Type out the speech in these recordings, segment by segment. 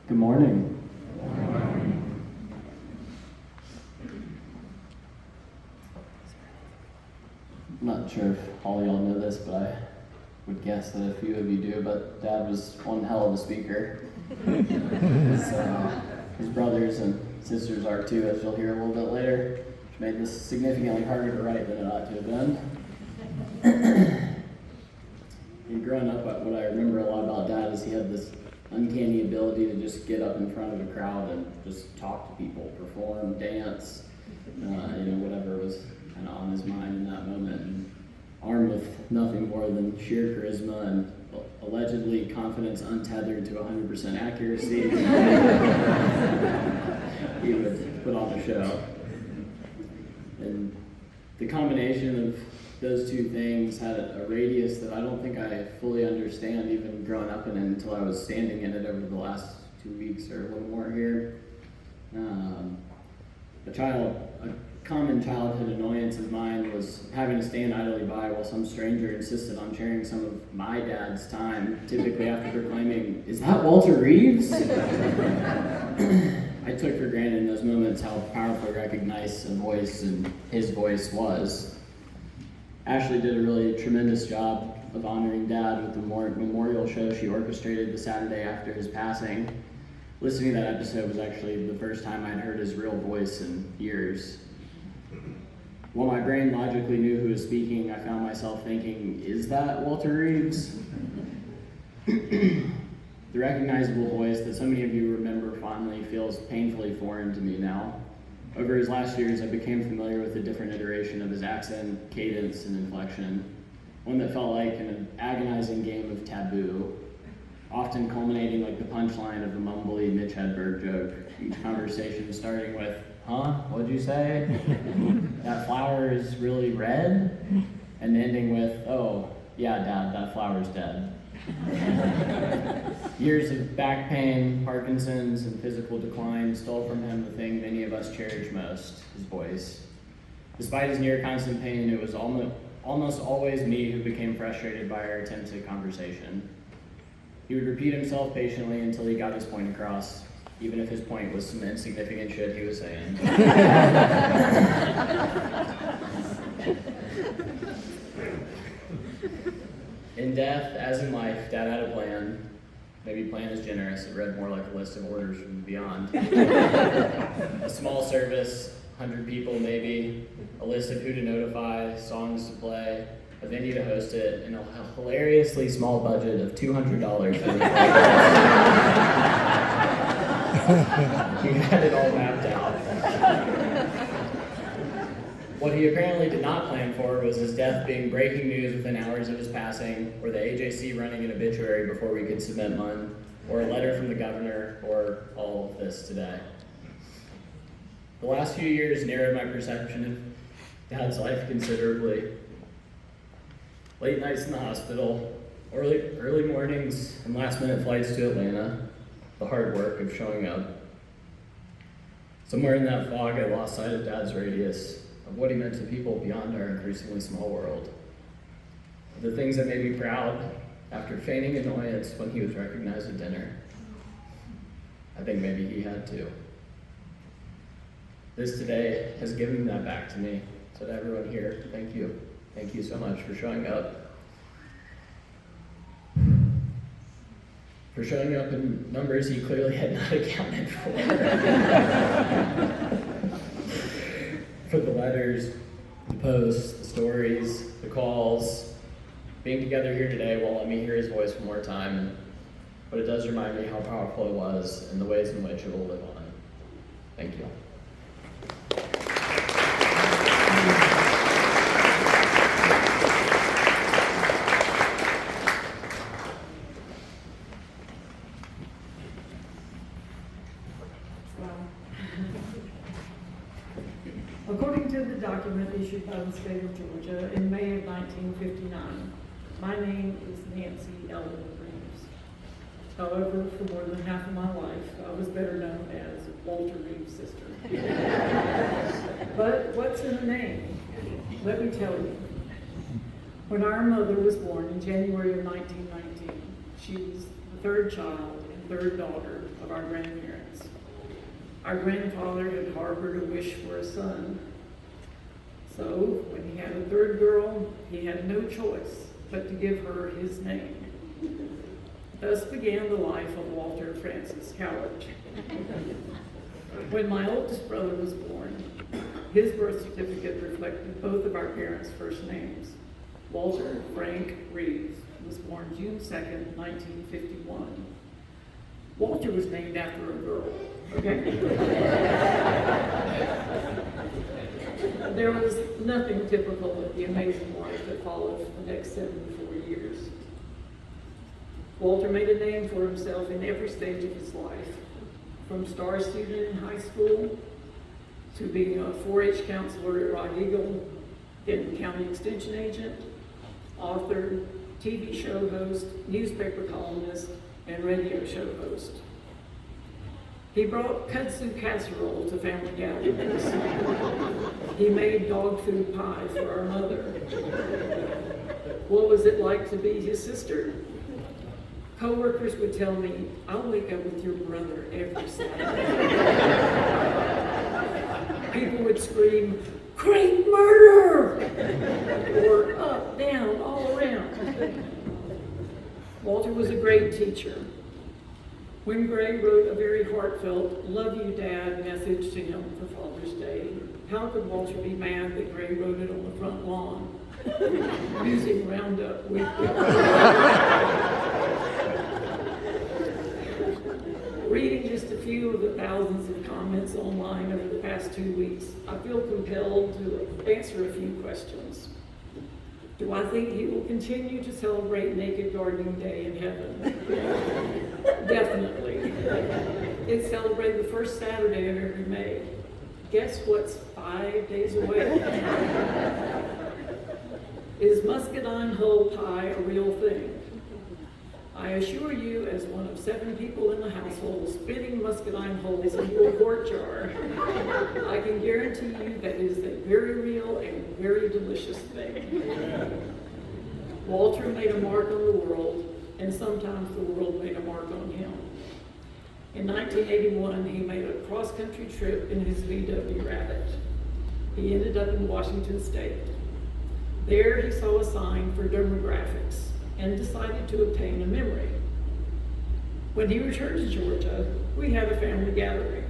Good morning. I'm not sure if all y'all know this, but I would guess that a few of you do, but Dad was one hell of a speaker. His brothers and sisters are too, as you'll hear a little bit later, which made this significantly harder to write than it ought to have been. And growing up, what I remember a lot about Dad is he had this uncanny ability to just get up in front of a crowd and just talk to people, perform, dance, whatever was kind of on his mind in that moment. And armed with nothing more than sheer charisma and allegedly confidence untethered to 100% accuracy, he would put on a show. And the combination of those two things had a radius that I don't think I fully understand even growing up in it until I was standing in it over the last 2 weeks or a little more here. A common childhood annoyance of mine was having to stand idly by while some stranger insisted on sharing some of my dad's time, typically after proclaiming, "Is that Walter Reeves?" I took for granted in those moments how powerfully recognized a voice and his voice was. Ashley did a really tremendous job of honoring Dad with the memorial show she orchestrated the Saturday after his passing. Listening to that episode was actually the first time I'd heard his real voice in years. While my brain logically knew who was speaking, I found myself thinking, is that Walter Reeves? The recognizable voice that so many of you remember fondly feels painfully foreign to me now. Over his last years, I became familiar with a different iteration of his accent, cadence, and inflection, one that felt like an agonizing game of taboo, often culminating like the punchline of a mumbly Mitch Hedberg joke, each conversation starting with, "Huh? What'd you say? That flower is really red?" And ending with, "Oh, yeah, Dad, that flower's dead." Years of back pain, Parkinson's, and physical decline stole from him the thing many of us cherish most, his voice. Despite his near constant pain, it was almost always me who became frustrated by our attempts at conversation. He would repeat himself patiently until he got his point across, even if his point was some insignificant shit he was saying. In death, as in life, Dad had a plan. Maybe plan is generous, it read more like a list of orders from beyond. A small service, 100 people maybe, a list of who to notify, songs to play, a venue to host it, and a hilariously small budget of $200 for the He had it all mapped out. What he apparently did not plan for was his death being breaking news within hours of his passing, or the AJC running an obituary before we could submit one, or a letter from the governor, or all of this today. The last few years narrowed my perception of Dad's life considerably. Late nights in the hospital, early mornings, and last-minute flights to Atlanta, the hard work of showing up. Somewhere in that fog, I lost sight of Dad's radius, of what he meant to people beyond our increasingly small world. The things that made me proud after feigning annoyance when he was recognized at dinner. I think maybe he had to. This today has given that back to me. So to everyone here, thank you. Thank you so much for showing up. For showing up in numbers he clearly had not accounted for. For the letters, the posts, the stories, the calls, being together here today will let me hear his voice one more time, but it does remind me how powerful it was and the ways in which it will live on. Thank you. According to the document issued by the state of Georgia in May of 1959, my name is Nancy Ellen Reeves. However, for more than half of my life, I was better known as Walter Reeves' sister. But what's in a name? Let me tell you. When our mother was born in January of 1919, she was the third child in third daughter of our grandparents. Our grandfather had harbored a wish for a son. So when he had a third girl, he had no choice but to give her his name. Thus began the life of Walter Francis Cowart. When my oldest brother was born, his birth certificate reflected both of our parents' first names. Walter Frank Reeves was born June 2nd, 1951. Walter was named after a girl, okay? There was nothing typical of the amazing life that followed for the next 74 years. Walter made a name for himself in every stage of his life, from star student in high school to being a 4-H counselor at Rod Eagle, then county extension agent, author, TV show host, newspaper columnist, and radio show host. He brought kudzu casserole to family gatherings. He made dog food pie for our mother. What was it like to be his sister? Co-workers would tell me, I'll wake up with your brother every Saturday. People would scream, great murder! Or up, down, all around. Walter was a great teacher. When Gray wrote a very heartfelt, love you, Dad message to him for Father's Day, how could Walter be mad that Gray wrote it on the front lawn using Roundup with Reading just a few of the thousands of comments online over the past 2 weeks, I feel compelled to answer a few questions. Do I think he will continue to celebrate Naked Gardening Day in heaven? Definitely. It's celebrated the first Saturday of every May. Guess what's 5 days away? Is muscadine hull pie a real thing? I assure you, as one of 7 people in the household spitting muscadine hulls into a quart jar, I can guarantee you that it is a very real and very delicious thing. Walter made a mark on the world, and sometimes the world made a mark on him. In 1981, he made a cross-country trip in his VW Rabbit. He ended up in Washington State. There he saw a sign for demographics and decided to obtain a memory. When he returned to Georgia, we had a family gathering.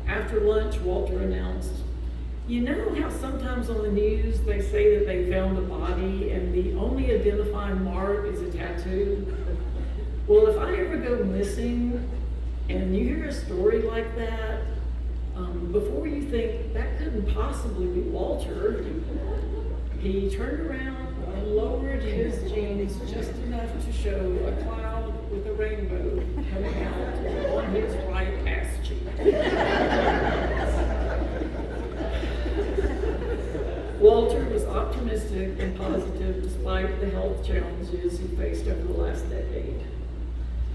After lunch, Walter announced, you know how sometimes on the news they say that they found a body and the only identifying mark is a tattoo? Well, if I ever go missing and you hear a story like that, before you think that couldn't possibly be Walter, he turned around and lowered his jeans just enough to show a cloud with a rainbow coming out on his right ass cheek. Walter was optimistic and positive despite the health challenges he faced over the last decade.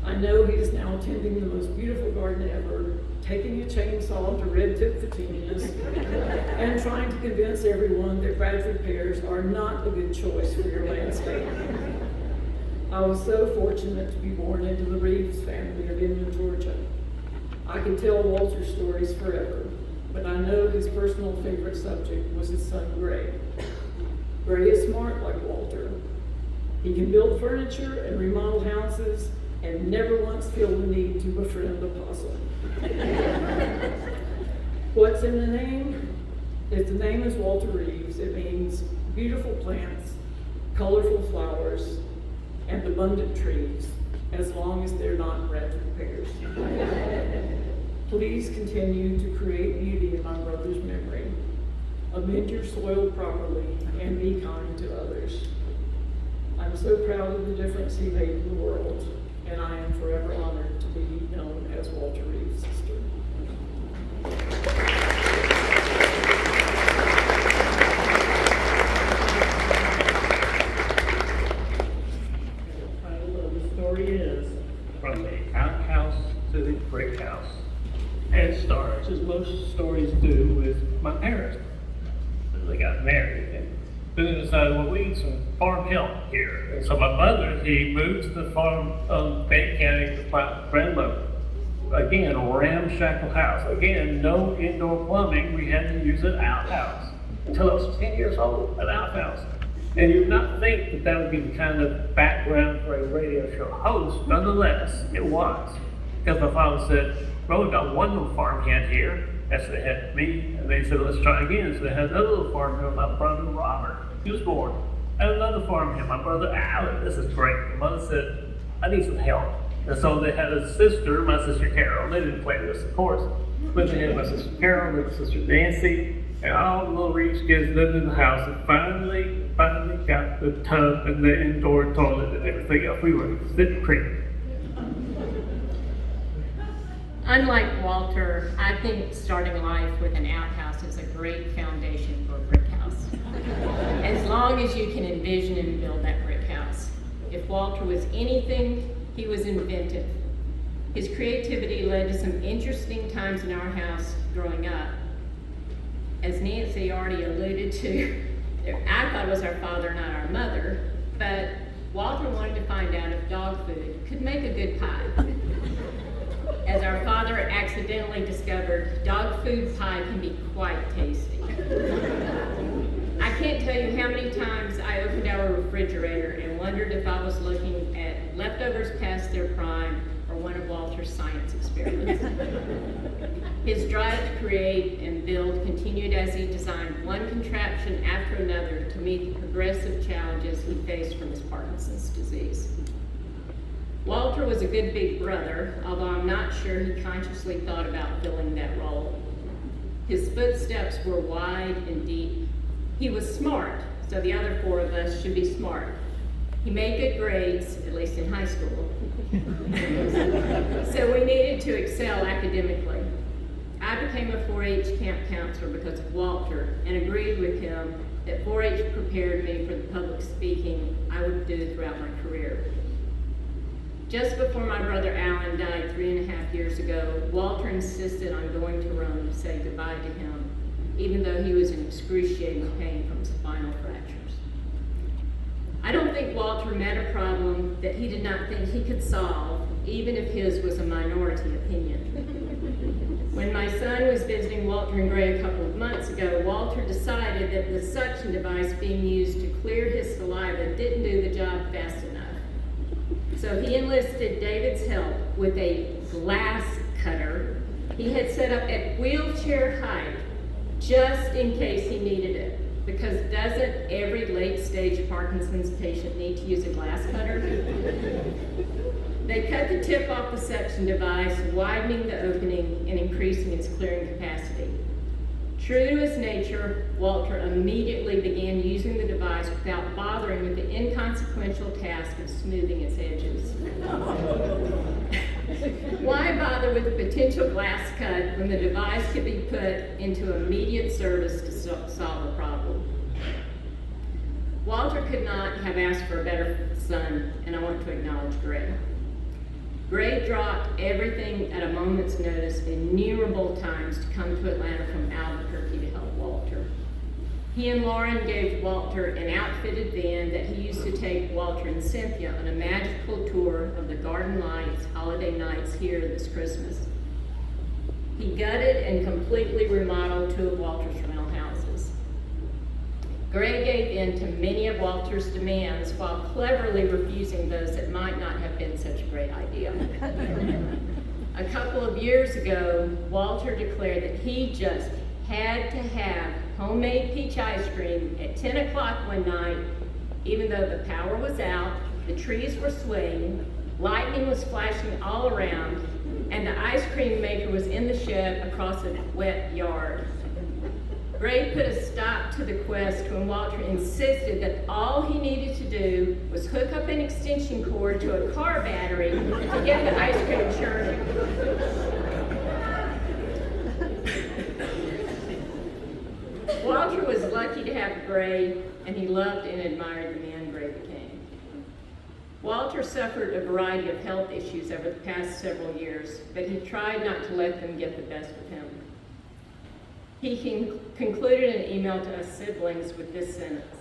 I know he is now tending the most beautiful garden ever, taking a chainsaw to red tip petunias, and trying to convince everyone that Bradford pears are not a good choice for your landscape. I was so fortunate to be born into the Reeves family of Inman, Georgia. I could tell Walter's stories forever, but I know his personal favorite subject was his son Gray. Gray is smart like Walter. He can build furniture and remodel houses and never once feel the need to befriend a possum. What's in the name? If the name is Walter Reeves, it means beautiful plants, colorful flowers, and abundant trees, as long as they're not Bradford pears. Please continue to create beauty in my brother's memory. Amend your soil properly and be kind to others. I'm so proud of the difference he made in the world, and I am forever honored to be known as Walter Reeves' sister. The title of the story is From the Outhouse to the Brick House. And it starts, as most stories do, with my parents. They got married, and Then they decided, well, we need some farm help here. And so my mother, he moved to the farm of Fayette County to plant grandmother. Again, a ramshackle house. Again, no indoor plumbing. We had to use an outhouse. Until I was 10 years old, an outhouse. And you would not think that that would be the kind of background for a radio show host. Nonetheless, it was. Because my father said, well, we've got one little farmhand here. That's they had me. And they said, let's try again. So they had another little farmhand, my brother Robert. He was born. And another farmhand, my brother Alan. This is great. My mother said, I need some help. And so they had a sister, my sister Carol. They didn't play this, of course. But they had my sister Carol, my sister Nancy, and all the little Reeves kids lived in the house. And finally got the tub and the indoor toilet and everything else. We were sitting pretty. Unlike Walter, I think starting life with an outhouse is a great foundation for a brick house. As long as you can envision and build that brick house. If Walter was anything, he was inventive. His creativity led to some interesting times in our house growing up. As Nancy already alluded to, I thought it was our father, not our mother, but Walter wanted to find out if dog food could make a good pie. As our father accidentally discovered, dog food pie can be quite tasty. I can't tell you how many times I opened our refrigerator and wondered if I was looking at leftovers past their prime or one of Walter's science experiments. His drive to create and build continued as he designed one contraption after another to meet the progressive challenges he faced from his Parkinson's disease. Walter was a good big brother, although I'm not sure he consciously thought about filling that role. His footsteps were wide and deep. He was smart, so the other four of us should be smart. He made good grades, at least in high school. So we needed to excel academically. I became a 4-H camp counselor because of Walter and agreed with him that 4-H prepared me for the public speaking I would do throughout my career. Just before my brother Alan died 3.5 years ago, Walter insisted on going to Rome to say goodbye to him, even though he was in excruciating pain from spinal fractures. I don't think Walter met a problem that he did not think he could solve, even if his was a minority opinion. When my son was visiting Walter and Gray a couple of months ago, Walter decided that the suction device being used to clear his saliva didn't do the job fast enough. So he enlisted David's help with a glass cutter he had set up at wheelchair height just in case he needed it. Because doesn't every late-stage Parkinson's patient need to use a glass cutter? They cut the tip off the suction device, widening the opening and increasing its clearing capacity. True to his nature, Walter immediately began using the device without bothering with the inconsequential task of smoothing its edges. Why bother with a potential glass cut when the device could be put into immediate service to solve a problem? Walter could not have asked for a better son, and I want to acknowledge Gray. Gray dropped everything at a moment's notice innumerable times to come to Atlanta from Albuquerque to help Walter. He and Lauren gave Walter an outfitted van that he used to take Walter and Cynthia on a magical tour of the Garden Lights holiday nights here this Christmas. He gutted and completely remodeled 2 of Walter's rental houses. Gray gave in to many of Walter's demands while cleverly refusing those that might not have been such a great idea. A couple of years ago, Walter declared that he just had to have homemade peach ice cream at 10 o'clock one night, even though the power was out, the trees were swaying, lightning was flashing all around, and the ice cream maker was in the shed across a wet yard. Gray put a stop to the quest when Walter insisted that all he needed to do was hook up an extension cord to a car battery to get the ice cream churning. Walter was lucky to have Gray, and he loved and admired the man Gray became. Walter suffered a variety of health issues over the past several years, but he tried not to let them get the best of him. He concluded an email to us siblings with this sentence: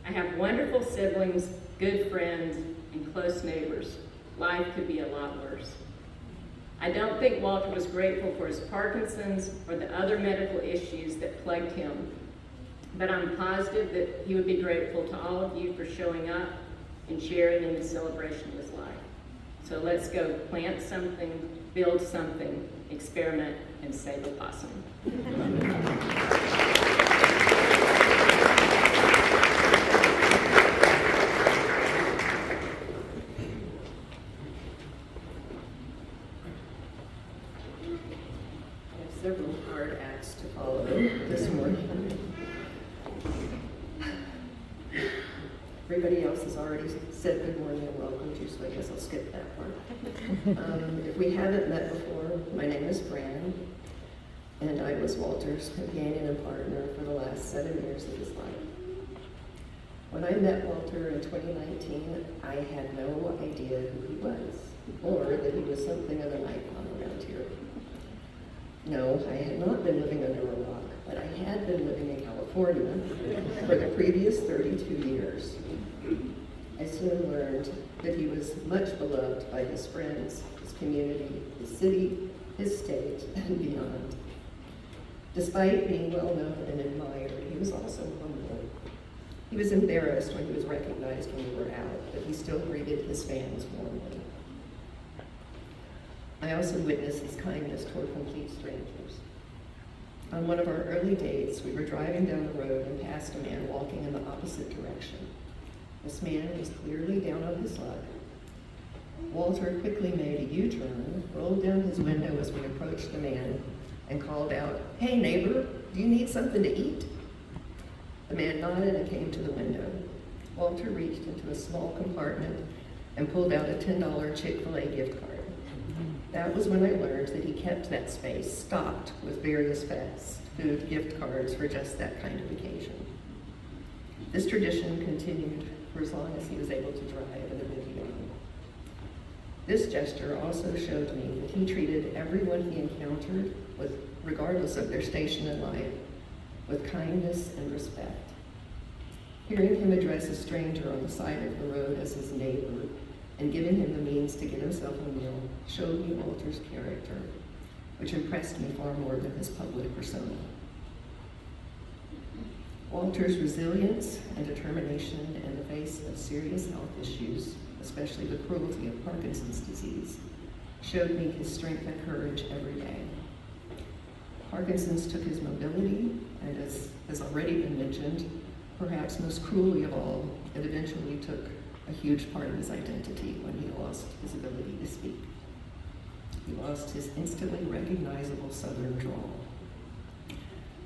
I have wonderful siblings, good friends, and close neighbors. Life could be a lot worse. I don't think Walter was grateful for his Parkinson's or the other medical issues that plagued him, but I'm positive that he would be grateful to all of you for showing up and sharing in the celebration of his life. So let's go plant something, build something, experiment, and save a possum. Several hard acts to follow this morning. Everybody else has already said good morning and welcome to, so I guess I'll skip that part. If we haven't met before, my name is Fran, and I was Walter's companion and partner for the last 7 years of his life. When I met Walter in 2019, I had no idea who he was, or that he was something of an icon around here. No, I had not been living under a rock, but I had been living in California for the previous 32 years. I soon learned that he was much beloved by his friends, his community, his city, his state, and beyond. Despite being well known and admired, he was also humble. He was embarrassed when he was recognized when we were out, but he still greeted his fans warmly. I also witnessed his kindness toward complete strangers. On one of our early dates, we were driving down the road and passed a man walking in the opposite direction. This man was clearly down on his luck. Walter quickly made a U-turn, rolled down his window as we approached the man, and called out, "Hey neighbor, do you need something to eat?" The man nodded and came to the window. Walter reached into a small compartment and pulled out a $10 Chick-fil-A gift card. That was when I learned that he kept that space stocked with various fast food gift cards for just that kind of occasion. This tradition continued for as long as he was able to drive and then beyond. This gesture also showed me that he treated everyone he encountered, regardless of their station in life, with kindness and respect. Hearing him address a stranger on the side of the road as his neighbor and giving him the means to get himself a meal showed me Walter's character, which impressed me far more than his public persona. Walter's resilience and determination in the face of serious health issues, especially the cruelty of Parkinson's disease, showed me his strength and courage every day. Parkinson's took his mobility, and as has already been mentioned, perhaps most cruelly of all, it eventually took a huge part of his identity when he lost his ability to speak. He lost his instantly recognizable Southern drawl.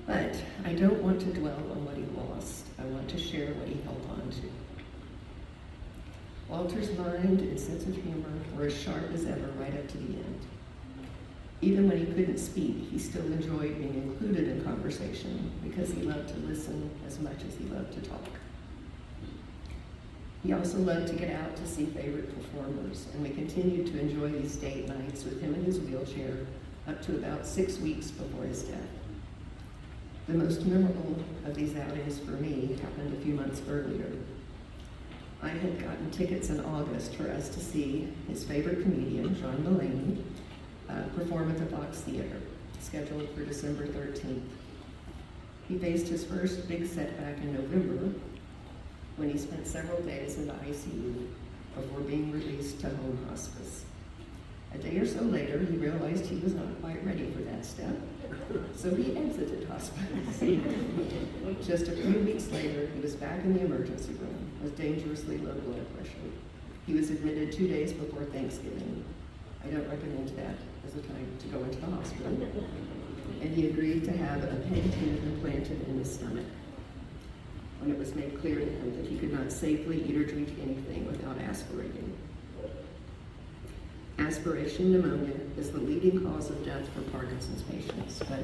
But I don't want to dwell on what he lost. I want to share what he held on to. Walter's mind and sense of humor were as sharp as ever right up to the end. Even when he couldn't speak, he still enjoyed being included in conversation because he loved to listen as much as he loved to talk. He also loved to get out to see favorite performers, and we continued to enjoy these date nights with him in his wheelchair up to about 6 weeks before his death. The most memorable of these outings for me happened a few months earlier. I had gotten tickets in August for us to see his favorite comedian, John Mulaney, perform at the Fox Theater, scheduled for December 13th. He faced his first big setback in November when he spent several days in the ICU before being released to home hospice. A day or so later, he realized he was not quite ready for that step, so he exited hospice. Just a few weeks later, he was back in the emergency room with dangerously low blood pressure. He was admitted 2 days before Thanksgiving. I don't recommend that as a time to go into the hospital. And he agreed to have a pen tube implanted in his stomach when it was made clear to him that he could not safely eat or drink anything without aspirating. Aspiration pneumonia is the leading cause of death for Parkinson's patients, but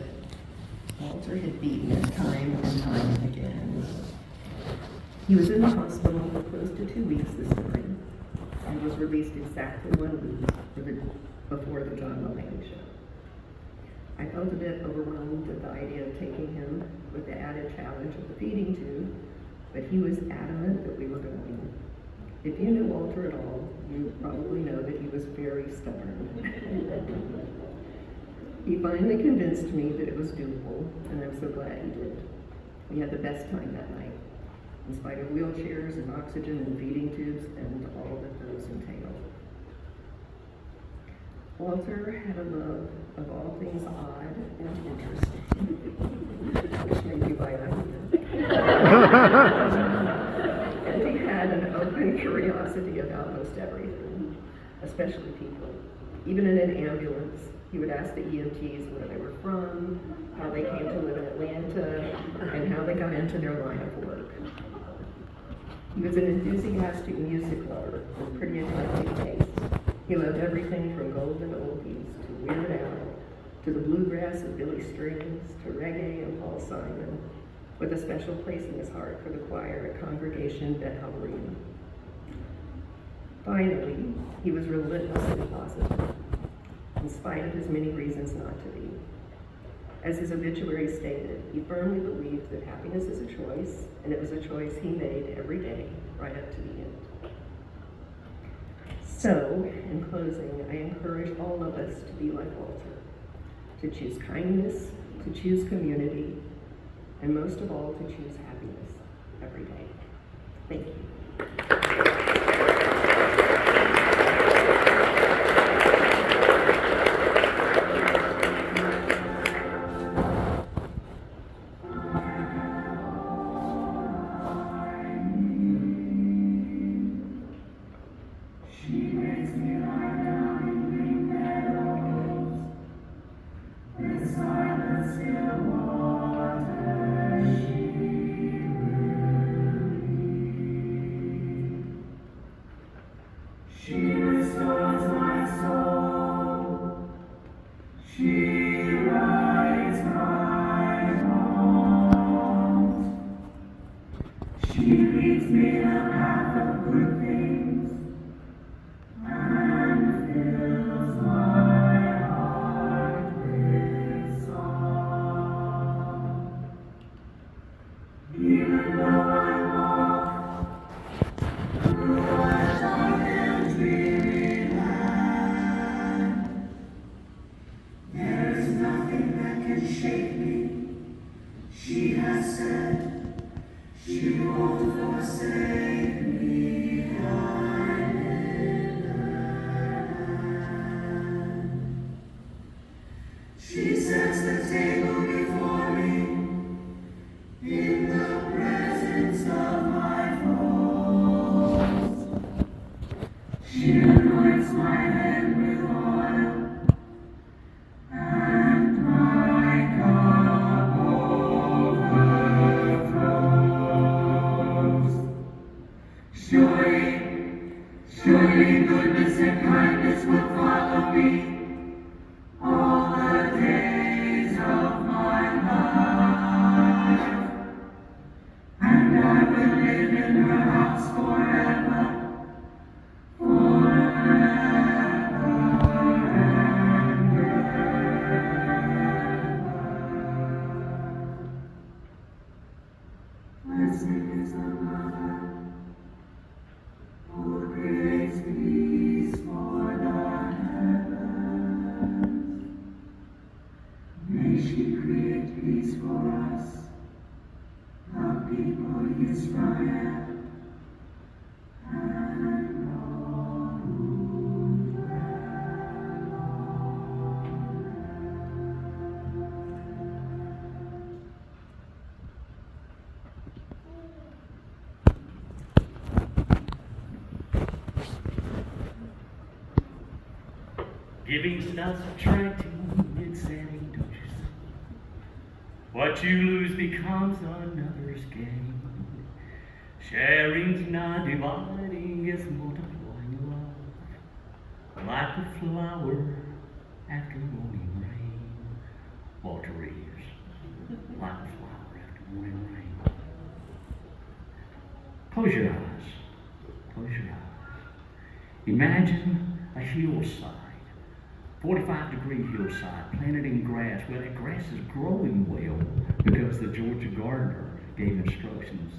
Walter had beaten it time and time again. He was in the hospital for close to 2 weeks this spring and was released exactly 1 week before the John Mulaney show. I felt a bit overwhelmed at the idea of taking him with the added challenge of the feeding tube, but he was adamant that we were going. If you knew Walter at all, you probably know that he was very stubborn. He finally convinced me that it was doable, and I'm so glad he did. We had the best time that night, in spite of wheelchairs and oxygen and feeding tubes and all that those entail. Walter had a love of all things odd and interesting, which may be why I'm here. And he had an open curiosity about most everything, especially people. Even in an ambulance, he would ask the EMTs where they were from, how they came to live in Atlanta, and how they got into their line of work. He was an enthusiastic music lover with pretty eclectic tastes. He loved everything from golden oldies to Weird Al, to the bluegrass of Billy Strings, to reggae and Paul Simon, with a special place in his heart for the choir at Congregation Bet Hallorim. Finally, he was relentlessly positive, in spite of his many reasons not to be. As his obituary stated, he firmly believed that happiness is a choice, and it was a choice he made every day, right up to the end. So, in closing, I encourage all of us to be like Walter, to choose kindness, to choose community, and most of all, to choose happiness every day. Thank you. Giving's not subtracting, it's adding, don't you see? What you lose becomes another's gain. Sharing's not dividing, it's multiplying love. Like a flower after morning rain. Walter Reeves. Like a flower after morning rain. Close your eyes. Close your eyes. Imagine a hillside. 45-degree hillside, planted in grass. Well, that grass is growing well because the Georgia gardener gave instructions.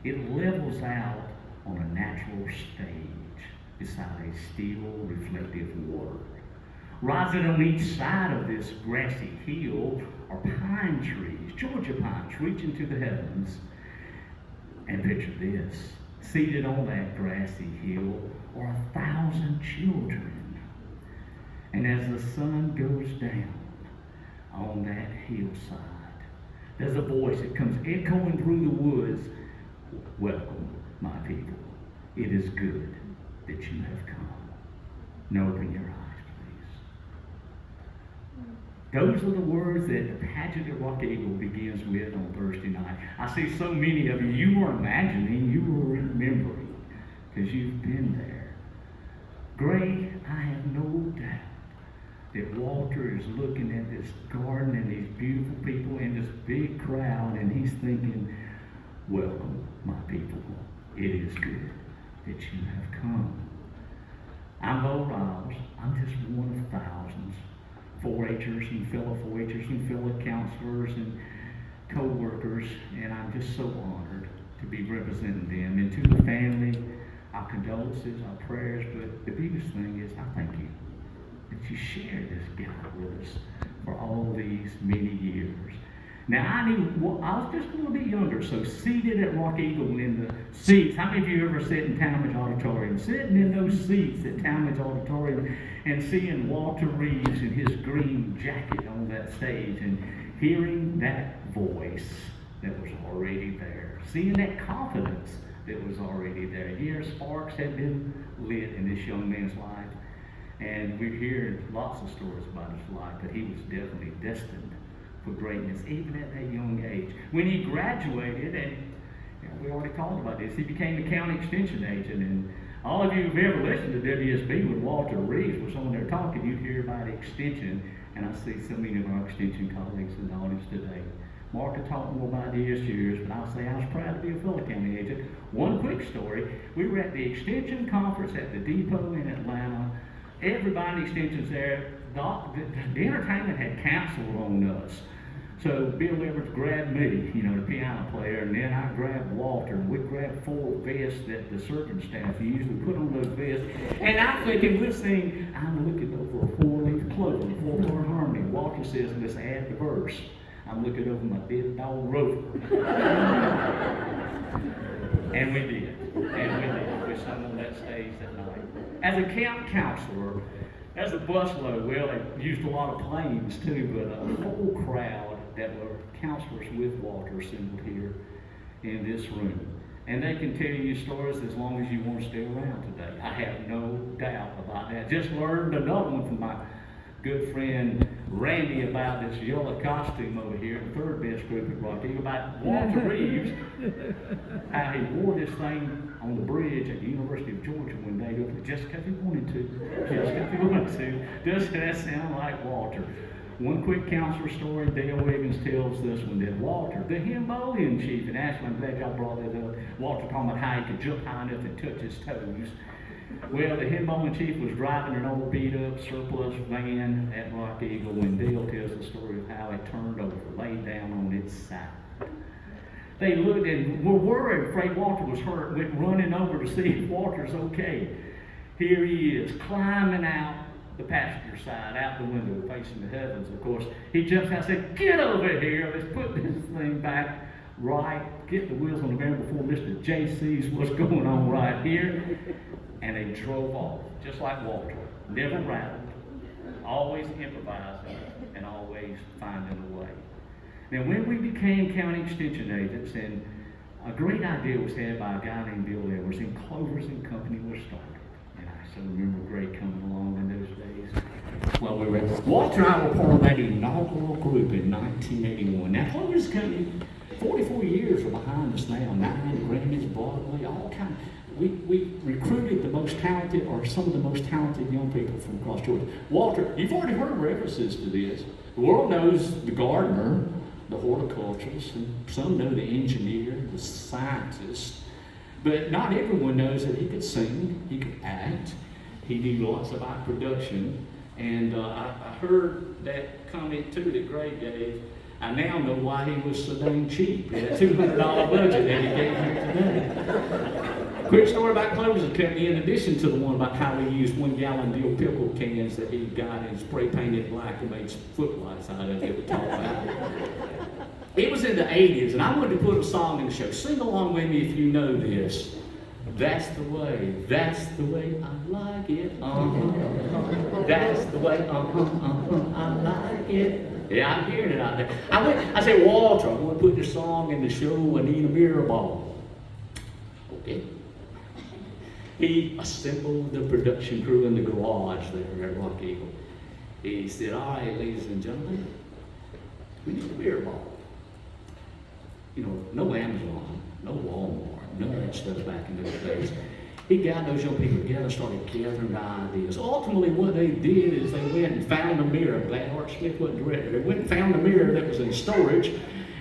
It levels out on a natural stage beside a still, reflective water. Rising on each side of this grassy hill are pine trees, Georgia pines, reaching to the heavens. And picture this, seated on that grassy hill are 1,000 children. And as the sun goes down on that hillside, there's a voice that comes echoing through the woods. Welcome, my people. It is good that you have come. Now open your eyes, please. Those are the words that the pageant at Rock Eagle begins with on Thursday night. I see so many of you, you were imagining, you were remembering, because you've been there. Gray, I have no doubt that Walter is looking at this garden and these beautiful people and this big crowd, and he's thinking, welcome, my people. It is good that you have come. I'm Bo Riles. I'm just one of thousands. 4-Hers and fellow 4-Hers and fellow counselors and co-workers, and I'm just so honored to be representing them. And to the family, our condolences, our prayers, but the biggest thing is I thank you that you shared this God with us for all these many years. Now, I was just a little bit younger, so seated at Rock Eagle in the seats. How many of you ever sat in Talmadge Auditorium? Sitting in those seats at Talmadge Auditorium and seeing Walter Reeves in his green jacket on that stage and hearing that voice that was already there. Seeing that confidence that was already there. Yes, sparks had been lit in this young man's life. And we're hearing lots of stories about his life, but he was definitely destined for greatness, even at that young age. When he graduated, and we already talked about this, he became a county extension agent. And all of you who've ever listened to WSB when Walter Reeves was on there talking, you'd hear about extension. And I see so many of our extension colleagues in the audience today. Mark will talk more about his years, but I'll say I was proud to be a fellow county agent. One quick story, we were at the extension conference at the depot in Atlanta. Everybody in extension's there. The entertainment had canceled on us. So Bill Edwards grabbed me, the piano player, and then I grabbed Walter, and we grabbed 4 vests that the serving staff used. We put on those vests, and I'm thinking, we'll sing, I'm looking over a 4-leaf clover, 4-part harmony. Walter says, let's add the verse. I'm looking over my dead dog Rover. And we did. We sung on that stage that night. As a camp counselor, as a busload, well, they used a lot of planes too, but a whole crowd that were counselors with Walter assembled here in this room. And they can tell you stories as long as you want to stay around today. I have no doubt about that. Just learned another one from my good friend Randy about this yellow costume over here, the 3rd best group at Rock Eagle, about Walter Reeves, how he wore this thing on the bridge at the University of Georgia one day, just because he wanted to. Doesn't that sound like Walter? One quick counselor story, Dale Wiggins tells this one, that Walter, the Himalayan chief, and actually I'm glad y'all brought that up, Walter talking about how he could jump high enough and touch his toes. Well, the Himalayan chief was driving an old beat-up surplus van at Rock Eagle when Dale tells the story of how it turned over, laid down on its side. They looked and were worried, afraid Walter was hurt, went running over to see if Walter's okay. Here he is, climbing out the passenger side, out the window, facing the heavens. Of course, he jumps out and said, get over here, let's put this thing back right, get the wheels on the ground before Mr. J sees what's going on right here. And they drove off, just like Walter, never rattled, always improvising, and always finding a way. Now, when we became county extension agents, and a great idea was had by a guy named Bill Edwards, and Clovers and Company was started. And I still remember Gray coming along in those days. Well, Walter and I were part of that inaugural group in 1981. Now, Clovers Company, 44 years are behind us now, 9 Grammys, Broadway, all kinds. We recruited the most talented, or some of the most talented young people from across Georgia. Walter, you've already heard references to this. The world knows the gardener, the horticulturist, and some know the engineer, the scientist. But not everyone knows that he could sing, he could act, he knew lots about production. And I heard that comment too that Gray gave. I now know why he was so dang cheap. He had a $200 budget that he gave here today. Quick story about closing company, in addition to the one about how he used 1 gallon dill pickle cans that he got and spray painted black and made footlights out of it, we talked about. It was in the 80s, and I wanted to put a song in the show. Sing along with me if you know this. That's the way I like it. That's the way I like it. Yeah, I'm hearing it out there. I said, Walter, I want to put this song in the show. I need a mirror ball. Okay. He assembled the production crew in the garage there at Rock Eagle. He said, all right, ladies and gentlemen, we need a mirror ball. You know, no Amazon, no Walmart, none of that stuff back in those days. He got those young people together and started gathering ideas. Ultimately, what they did is they went and found a mirror. I'm glad Hart Smith wasn't director. They went and found a mirror that was in storage,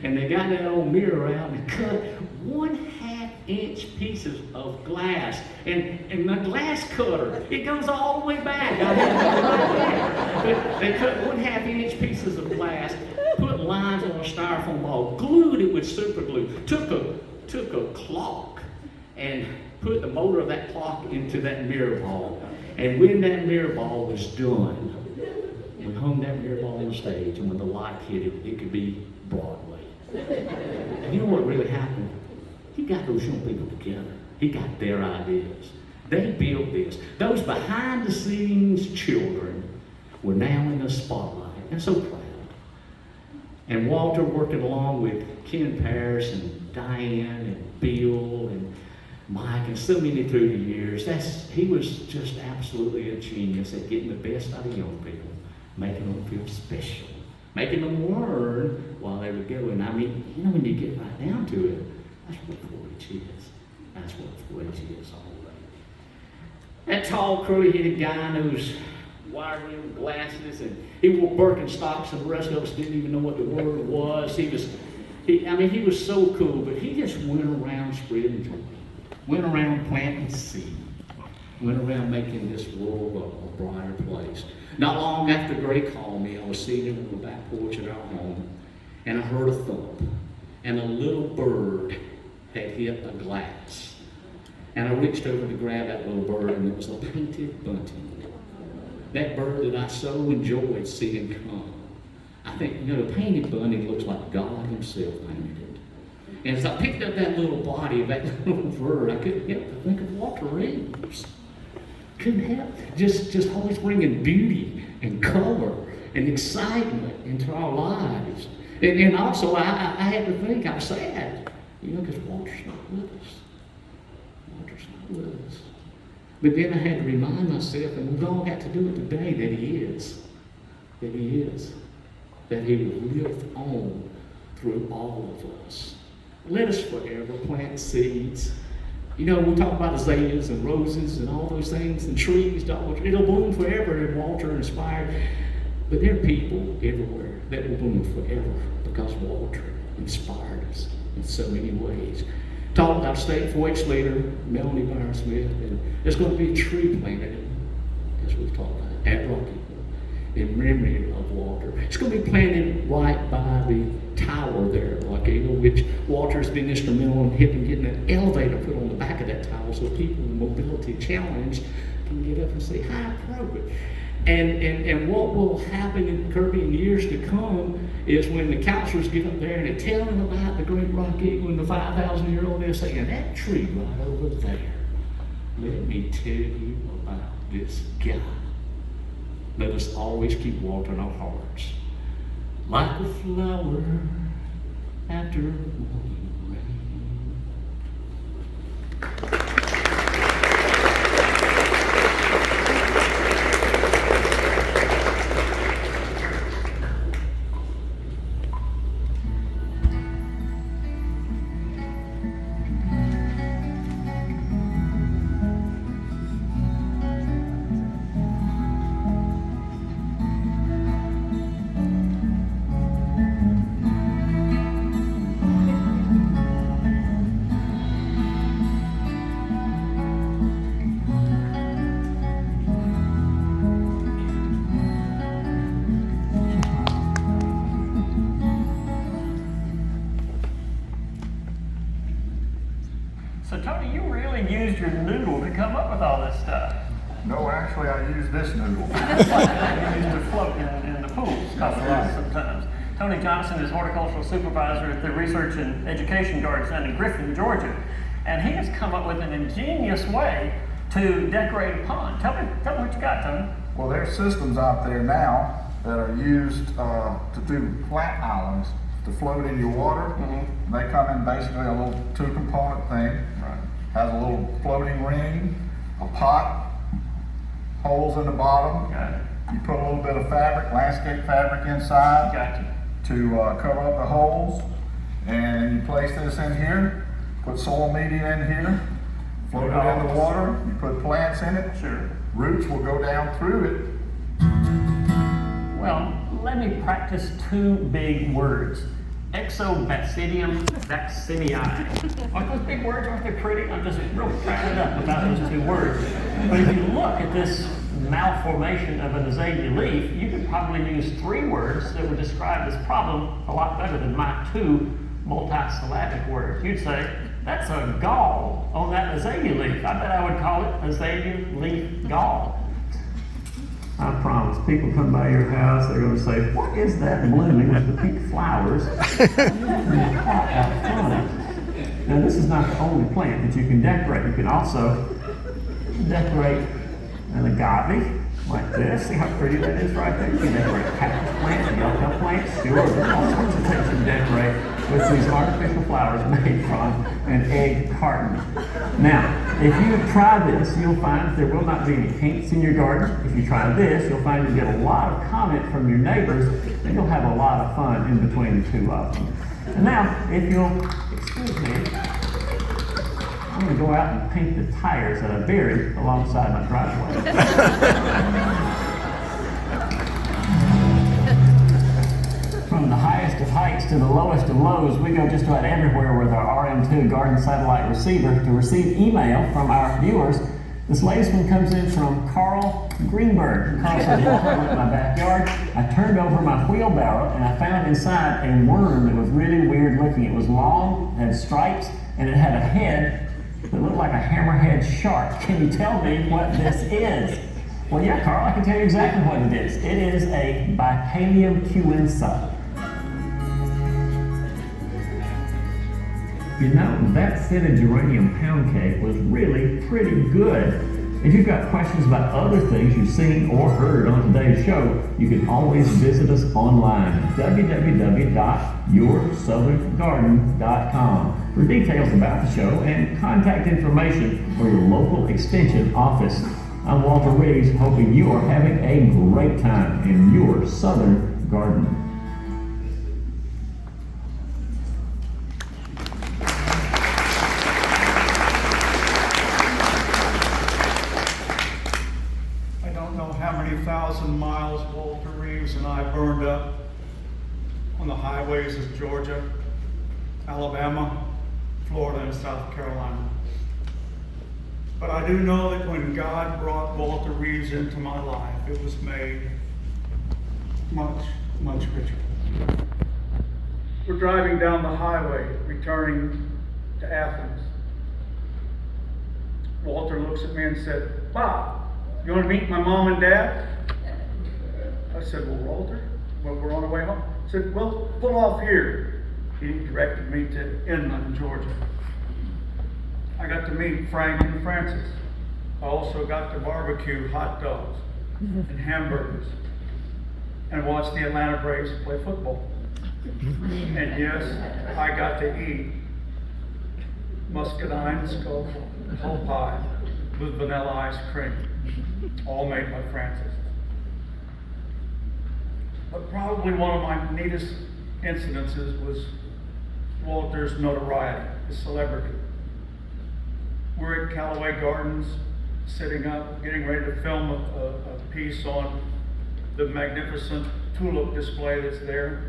and they got that old mirror out and cut 1/2-inch pieces of glass. And the glass cutter, it goes all the way back. But they cut 1/2-inch pieces of glass, put lines on a styrofoam ball, glued it with super glue, took a clock and put the motor of that clock into that mirror ball. And when that mirror ball was done, we hung that mirror ball on stage, and when the light hit it, it could be Broadway. And you know what really happened? He got those young people together. He got their ideas. They built this. Those behind-the-scenes children were now in the spotlight, and so proud. And Walter working along with Ken Parrish and Diane and Bill and Mike and so many through the years. He was just absolutely a genius at getting the best out of young people, making them feel special, making them learn while they were going. I mean, you know, when you get right down to it, that's what 4-H is. That's what 4-H is all right. That tall, curly-headed guy in those wire-rimmed glasses, and he wore Birkenstocks, and the rest of us didn't even know what the word was. He was so cool, but he just went around spreading joy. Went around planting seed, went around making this world a brighter place. Not long after Gray called me, I was sitting on the back porch at our home, and I heard a thump, and a little bird had hit a glass. And I reached over to grab that little bird, and it was a painted bunting. That bird that I so enjoyed seeing come. I think, you know, the painted bunting looks like God himself painted it. And as I picked up that little body of that little bird, I couldn't help but think of Walter Reeves. Couldn't help. Just always bringing beauty and color and excitement into our lives. And also, I had to think, I was sad, you know, because Walter's not with us. Walter's not with us. But then I had to remind myself, and we've all got to do it today, that he is. That he is. That he will live on through all of us. Let us forever plant seeds. You know, we talk about azaleas and roses and all those things and trees. It'll bloom forever, and Walter inspired. But there are people everywhere that will bloom forever because Walter inspired us in so many ways. Talked about state 4-H leader Melanie Byron-Smith, and there's going to be a tree planted, as we've talked about, at Rocky in memory of Walter. It's going to be planted right by the tower there at Rock Eagle, which Walter's been instrumental in helping getting an elevator put on the back of that tower so people with mobility challenged can get up and say, hi, Kroger. And what will happen in Kirby in years to come is when the counselors get up there and they tell them about the great Rock Eagle and the 5,000-year-old, they're saying, that tree right over there, let me tell you about this guy. Let us always keep Walter in our hearts. Like a flower after morning rain. all this stuff? No, actually, I use this noodle. You used to float in the pools, cost a lot sometimes. Tony Johnson is horticultural supervisor at the Research and Education Gardens down in Griffin, Georgia. And he has come up with an ingenious way to decorate a pond. Tell me what you got, Tony. Well, there's systems out there now that are used to do plant islands to float in your water. Mm-hmm. They come in basically a little 2-component thing. Right. Has a little floating ring, a pot, holes in the bottom. Got it. You put a little bit of fabric, landscape fabric inside Got you. to cover up the holes. And you place this in here, put soil media in here, float it in the water, you put plants in it. Sure. Roots will go down through it. Well, let me practice 2 big words. Exobasidium vaccinii. Aren't those big words? Aren't they pretty? I'm just real proud up about those 2 words. But if you look at this malformation of an azalea leaf, you could probably use 3 words that would describe this problem a lot better than my 2 multisyllabic words. You'd say, that's a gall on that azalea leaf. I bet I would call it azalea leaf gall. I promise, people come by your house, they're going to say, what is that blooming with the pink flowers and the pot out front? Now, this is not the only plant that you can decorate. You can also decorate an agave like this. See how pretty that is right there? You can decorate cactus plants, yucca plants. Sure, there's all sorts of things you can decorate with these artificial flowers made from an egg carton. Now, if you try this, you'll find that there will not be any kinks in your garden. If you try this, you'll find you get a lot of comment from your neighbors, and you'll have a lot of fun in between the 2 of them. And now, if you'll excuse me, I'm going to go out and paint the tires that I buried alongside my driveway. From the highest of heights to the lowest of lows, we go just about everywhere with our RM2 garden satellite receiver to receive email from our viewers. This latest one comes in from Carl Greenberg, who calls it in my backyard. I turned over my wheelbarrow and I found inside a worm that was really weird looking. It was long, had stripes, and it had a head that looked like a hammerhead shark. Can you tell me what this is? Well, yeah, Carl, I can tell you exactly what it is. It is a Bipalium cuensa. You know, that scented geranium pound cake was really pretty good. If you've got questions about other things you've seen or heard on today's show, you can always visit us online at www.yoursoutherngarden.com for details about the show and contact information for your local extension office. I'm Walter Reeves, hoping you are having a great time in your southern garden. I don't know how many thousand miles Walter Reeves and I burned up on the highways of Georgia, Alabama, Florida, and South Carolina. But I do know that when God brought Walter Reeves into my life, it was made much, much richer. We're driving down the highway, returning to Athens. Walter looks at me and said, "Bob, you want to meet my mom and dad?" I said, "Well, Walter, we're on our way home." He said, "Well, pull off here." He directed me to Inland, Georgia. I got to meet Frank and Francis. I also got to barbecue hot dogs and hamburgers and watch the Atlanta Braves play football. And yes, I got to eat muscadine skull whole pie with vanilla ice cream, all made by Francis. But probably one of my neatest incidences was Walter's notoriety, his celebrity. We're at Callaway Gardens, sitting up, getting ready to film a piece on the magnificent tulip display that's there.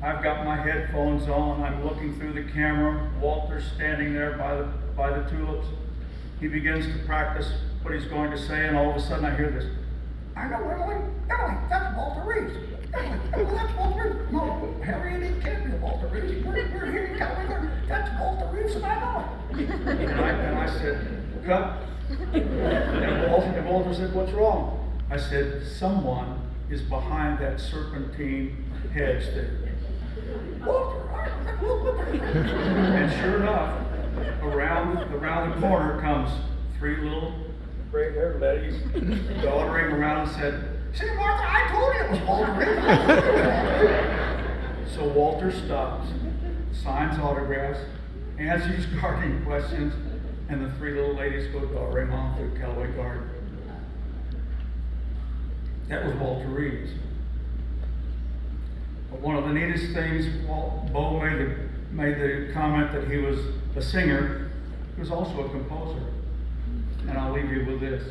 I've got my headphones on, I'm looking through the camera, Walter's standing there by the tulips. He begins to practice what he's going to say, and all of a sudden I hear this, "I know, Emily, that's Walter Reeves. Emily, that's Walter Reeves. No, Harriet, it can't be Walter Reeves. We're here in Callaway Gardens. That's Walter Reeves, and I know it." And I said, "Cut." And Walter said, "What's wrong?" I said, "Someone is behind that serpentine hedge there." Walter, and sure enough, around the corner comes three little gray-haired ladies doddering around and said, "See, Walter, I told you it was Walter Reeves." So Walter stops, signs autographs, answers gardening questions, and the three little ladies go doddering on through Callaway Garden. That was Walter Reeves. But one of the neatest things, Bo made the comment that he was a singer. He was also a composer. And I'll leave you with this.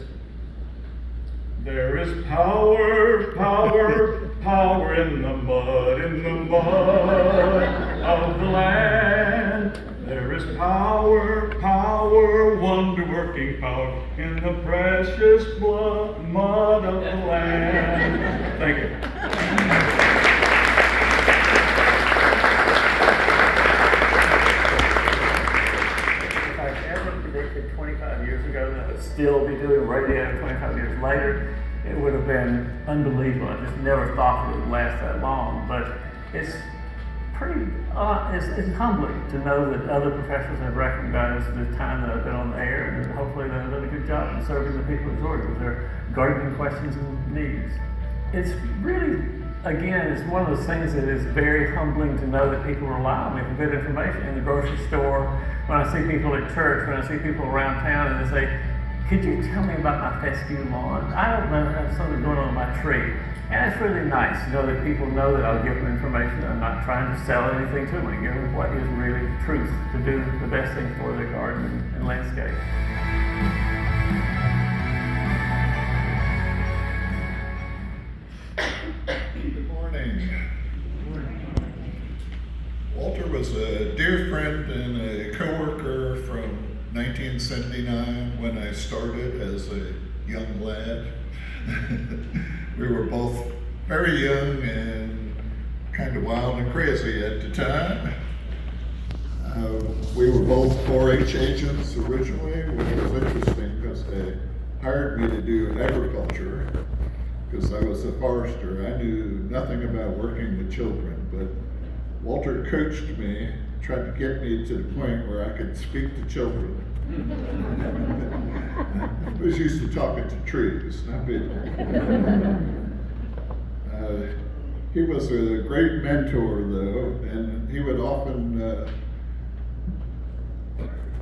There is power, power, power in the mud of the land. There is power, power, wonder-working power in the precious mud of the land. Thank you. If I'd ever predicted 25 years ago that I would still be doing radio 25 years later, it would have been unbelievable. I just never thought it would last that long. But it's pretty, it's humbling to know that other professionals have recognized the time that I've been on the air, and hopefully they've done a good job in serving the people of Georgia with their gardening questions and needs. It's really, again, it's one of those things that is very humbling to know that people rely on me for good information in the grocery store, when I see people at church, when I see people around town, and they say, "Could you tell me about my fescue lawn? I don't know, I have something going on with my tree." And it's really nice to know that people know that I'll give them information. I'm not trying to sell anything to them. I give them what is really the truth to do the best thing for their garden and landscape. Good morning. Walter was a dear friend and a coworker from 1979 when I started as a young lad. We were both very young and kind of wild and crazy at the time. We were both 4-H agents originally, which was interesting because they hired me to do agriculture because I was a forester. I knew nothing about working with children, but Walter coached me, tried to get me to the point where I could speak to children. I was used to talking to trees, not people. He was a great mentor, though, and he would often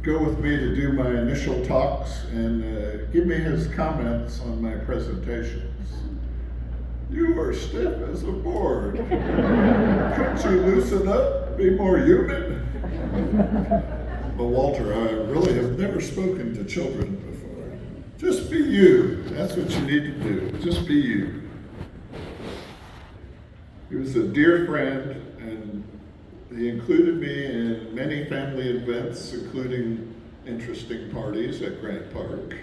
go with me to do my initial talks and give me his comments on my presentations. "You are stiff as a board. Couldn't you loosen up, be more human?" But Walter, I really have never spoken to children before. Just be you. That's what you need to do. Just be you. He was a dear friend, and he included me in many family events, including interesting parties at Grant Park,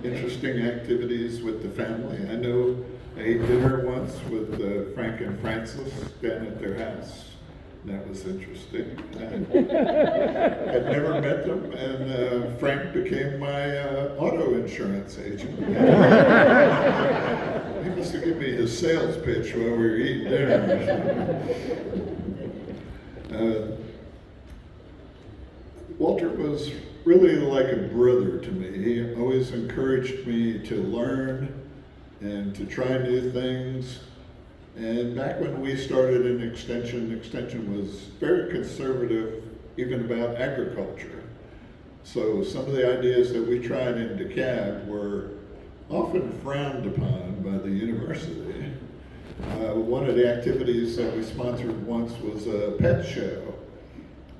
interesting activities with the family. I know I ate dinner once with Frank and Francis down at their house. That was interesting. I'd never met them, and Frank became my auto insurance agent. He must have given me his sales pitch while we were eating dinner. Walter was really like a brother to me. He always encouraged me to learn and to try new things. And back when we started in Extension was very conservative, even about agriculture. So some of the ideas that we tried in DeKalb were often frowned upon by the university. One of the activities that we sponsored once was a pet show,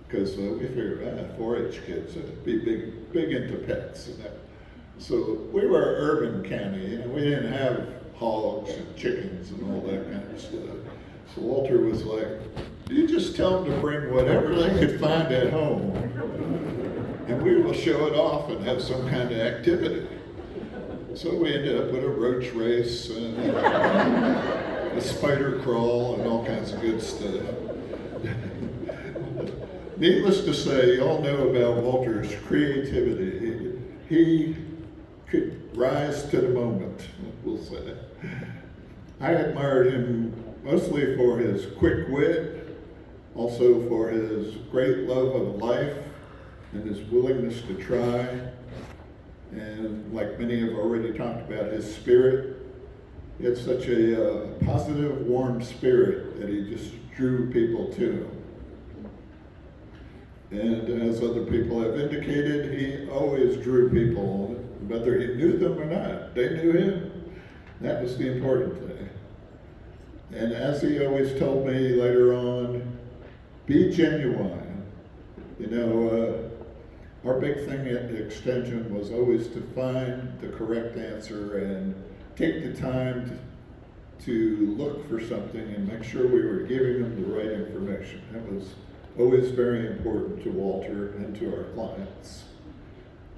because we figured, 4-H kids would be big into pets. And that. So we were an urban county, and we didn't have hogs and chickens and all that kind of stuff. So Walter was like, "You just tell them to bring whatever they could find at home, and we will show it off and have some kind of activity." So we ended up with a roach race and a spider crawl and all kinds of good stuff. Needless to say, you all know about Walter's creativity. he could rise to the moment, we'll say. I admired him mostly for his quick wit, also for his great love of life and his willingness to try. And like many have already talked about, his spirit. He had such a positive, warm spirit that he just drew people to him. And as other people have indicated, he always drew people, whether he knew them or not. They knew him. That was the important thing. And as he always told me later on, be genuine. You know, our big thing at the extension was always to find the correct answer and take the time to look for something and make sure we were giving them the right information. That was always very important to Walter and to our clients.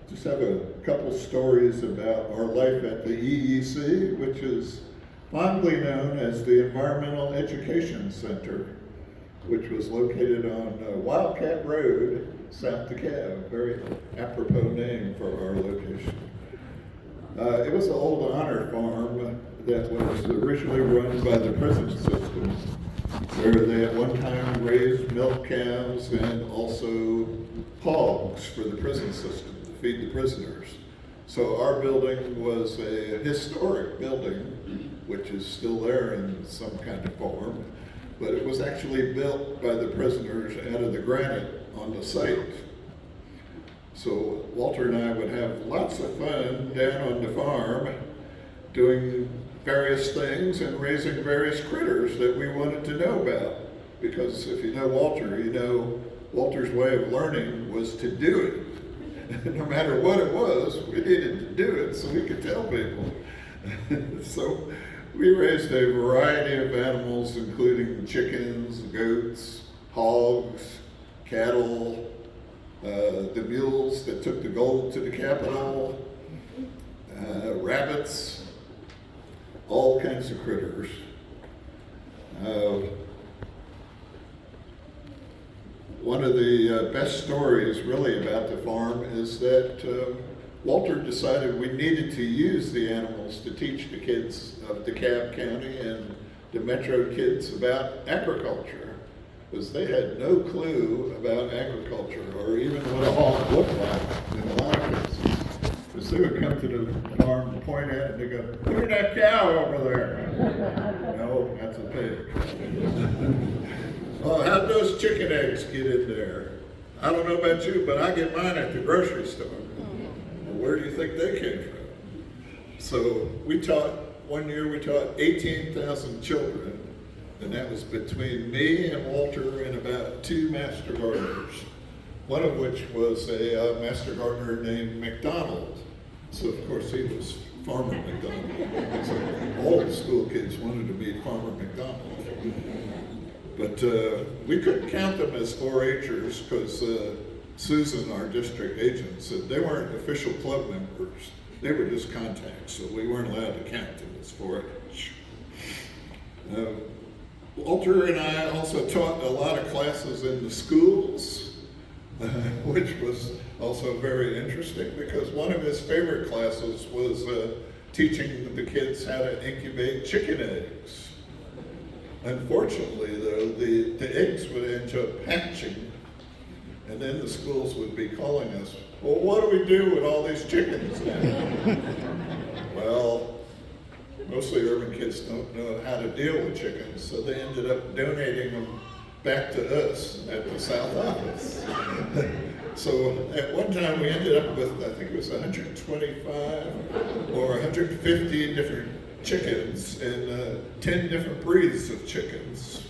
Just have a couple stories about our life at the EEC, which is fondly known as the Environmental Education Center, which was located on Wildcat Road, South DeKalb. Very apropos name for our location. It was an old honor farm that was originally run by the prison system, where they at one time raised milk cows and also hogs for the prison system to feed the prisoners. So our building was a historic building, which is still there in some kind of form, but it was actually built by the prisoners out of the granite on the site. So Walter and I would have lots of fun down on the farm doing various things and raising various critters that we wanted to know about. Because if you know Walter, you know Walter's way of learning was to do it. No matter what it was, we needed to do it so we could tell people. So we raised a variety of animals, including chickens, goats, hogs, cattle, the mules that took the gold to the Capitol, rabbits, all kinds of critters. One of the best stories really about the farm is that Walter decided we needed to use the animals to teach the kids of DeKalb County and the metro kids about agriculture, because they had no clue about agriculture or even what a hog looked like in a lot of cases. Because they would come to the farm and point at it and they go, look at that cow over there. No, that's a pig. Oh, how'd those chicken eggs get in there? I don't know about you, but I get mine at the grocery store. Well, where do you think they came from? So one year we taught 18,000 children, and that was between me and Walter and about 2 master gardeners, one of which was a master gardener named McDonald. So of course he was Farmer McDonald. So all the school kids wanted to meet Farmer McDonald. But we couldn't count them as 4-H'ers because Susan, our district agent, said they weren't official club members. They were just contacts, so we weren't allowed to count them as 4-H. Walter and I also taught a lot of classes in the schools, which was also very interesting because one of his favorite classes was teaching the kids how to incubate chicken eggs. Unfortunately, though, the eggs would end up hatching, and then the schools would be calling us, well, what do we do with all these chickens now? Well, mostly urban kids don't know how to deal with chickens, so they ended up donating them back to us at the South Office. So at one time we ended up with, I think it was 125 or 150 different chickens and 10 different breeds of chickens.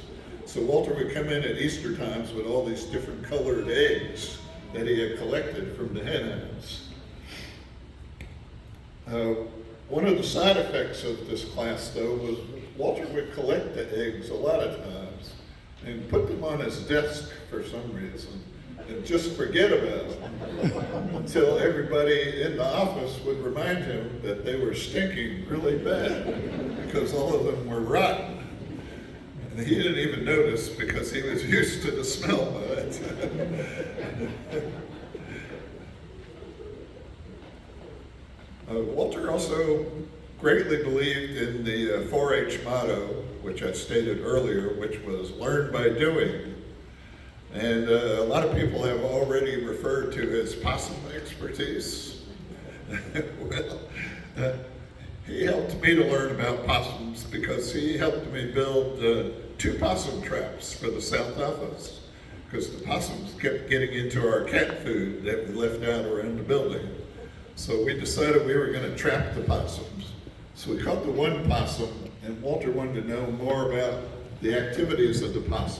So Walter would come in at Easter times with all these different colored eggs that he had collected from the hen house. One of the side effects of this class, though, was Walter would collect the eggs a lot of times and put them on his desk for some reason and just forget about them until everybody in the office would remind him that they were stinking really bad because all of them were rotten. And he didn't even notice because he was used to the smell of it. Walter also greatly believed in the 4-H motto, which I stated earlier, which was learn by doing. And a lot of people have already referred to his possum expertise. Well, he helped me to learn about possums because he helped me build 2 possum traps for the South Office, because the possums kept getting into our cat food that we left out around the building. So we decided we were going to trap the possums. So we caught the one possum, and Walter wanted to know more about the activities of the possum.